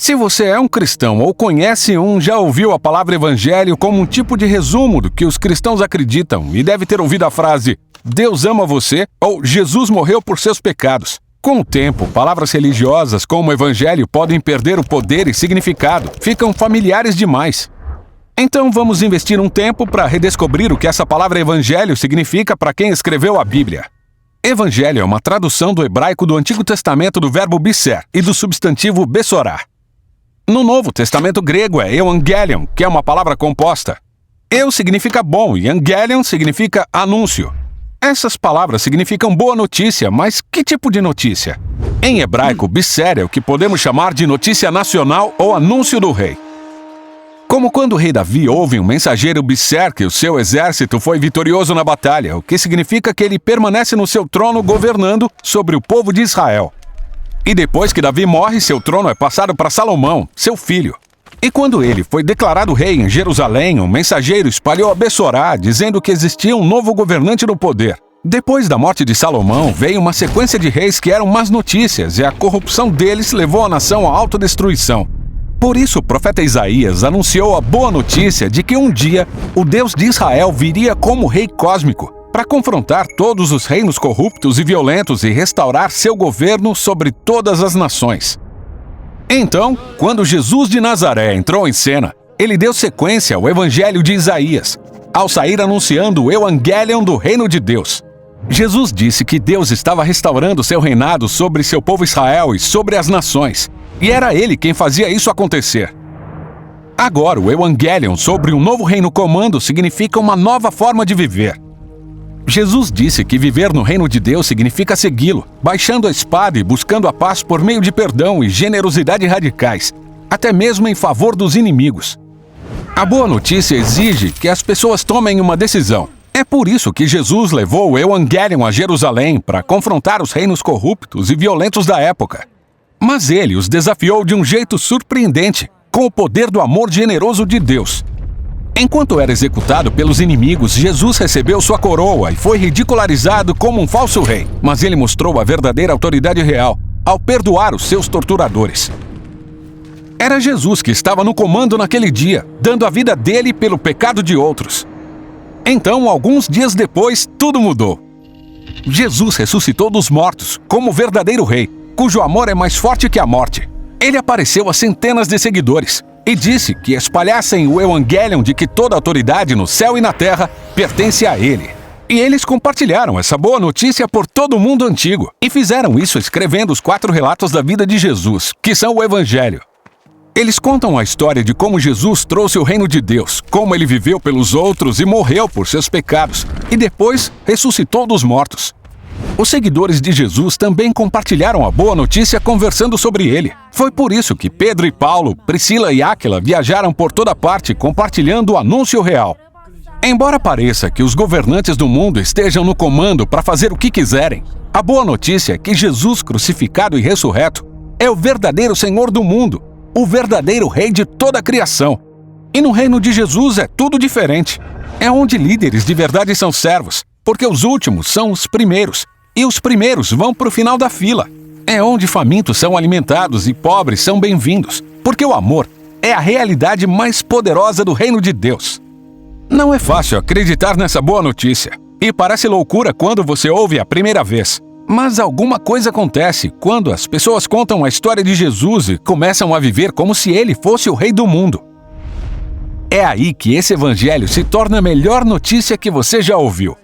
Se você é um cristão ou conhece já ouviu a palavra evangelho como um tipo de resumo do que os cristãos acreditam e deve ter ouvido a frase Deus ama você ou Jesus morreu por seus pecados. Com o tempo, palavras religiosas como evangelho podem perder o poder e significado, ficam familiares demais. Então vamos investir um tempo para redescobrir o que essa palavra evangelho significa para quem escreveu a Bíblia. Evangelho é uma tradução do hebraico do Antigo Testamento do verbo biser e do substantivo besorá. No Novo Testamento grego é euangelion, que é uma palavra composta. Eu significa bom e angelion significa anúncio. Essas palavras significam boa notícia, mas que tipo de notícia? Em hebraico, biser é o que podemos chamar de notícia nacional ou anúncio do rei. Como quando o rei Davi ouve um mensageiro biser que o seu exército foi vitorioso na batalha, o que significa que ele permanece no seu trono governando sobre o povo de Israel. E depois que Davi morre, seu trono é passado para Salomão, seu filho. E quando ele foi declarado rei em Jerusalém, um mensageiro espalhou a Bessorá, dizendo que existia um novo governante no poder. Depois da morte de Salomão, veio uma sequência de reis que eram más notícias, e a corrupção deles levou a nação à autodestruição. Por isso o profeta Isaías anunciou a boa notícia de que um dia o Deus de Israel viria como rei cósmico, para confrontar todos os reinos corruptos e violentos e restaurar seu governo sobre todas as nações. Então, quando Jesus de Nazaré entrou em cena, ele deu sequência ao Evangelho de Isaías, ao sair anunciando o Evangelion do Reino de Deus. Jesus disse que Deus estava restaurando seu reinado sobre seu povo Israel e sobre as nações, e era ele quem fazia isso acontecer. Agora, o Evangelion sobre um novo reino comando significa uma nova forma de viver. Jesus disse que viver no reino de Deus significa segui-lo, baixando a espada e buscando a paz por meio de perdão e generosidade radicais, até mesmo em favor dos inimigos. A boa notícia exige que as pessoas tomem uma decisão. É por isso que Jesus levou o Evangelion a Jerusalém para confrontar os reinos corruptos e violentos da época. Mas ele os desafiou de um jeito surpreendente, com o poder do amor generoso de Deus. Enquanto era executado pelos inimigos, Jesus recebeu sua coroa e foi ridicularizado como um falso rei. Mas ele mostrou a verdadeira autoridade real ao perdoar os seus torturadores. Era Jesus que estava no comando naquele dia, dando a vida dele pelo pecado de outros. Então, alguns dias depois, tudo mudou. Jesus ressuscitou dos mortos como o verdadeiro rei, cujo amor é mais forte que a morte. Ele apareceu a centenas de seguidores e disse que espalhassem o Evangelion de que toda autoridade no céu e na terra pertence a ele. E eles compartilharam essa boa notícia por todo o mundo antigo e fizeram isso escrevendo os 4 relatos da vida de Jesus, que são o Evangelho. Eles contam a história de como Jesus trouxe o reino de Deus, como ele viveu pelos outros e morreu por seus pecados, e depois ressuscitou dos mortos. Os seguidores de Jesus também compartilharam a boa notícia conversando sobre ele. Foi por isso que Pedro e Paulo, Priscila e Áquila viajaram por toda parte compartilhando o anúncio real. Embora pareça que os governantes do mundo estejam no comando para fazer o que quiserem, a boa notícia é que Jesus crucificado e ressurreto é o verdadeiro Senhor do mundo, o verdadeiro Rei de toda a criação. E no reino de Jesus é tudo diferente. É onde líderes de verdade são servos, porque os últimos são os primeiros, e os primeiros vão para o final da fila. É onde famintos são alimentados e pobres são bem-vindos, porque o amor é a realidade mais poderosa do reino de Deus. Não é fácil acreditar nessa boa notícia, e parece loucura quando você ouve a primeira vez. Mas alguma coisa acontece quando as pessoas contam a história de Jesus e começam a viver como se ele fosse o rei do mundo. É aí que esse evangelho se torna a melhor notícia que você já ouviu.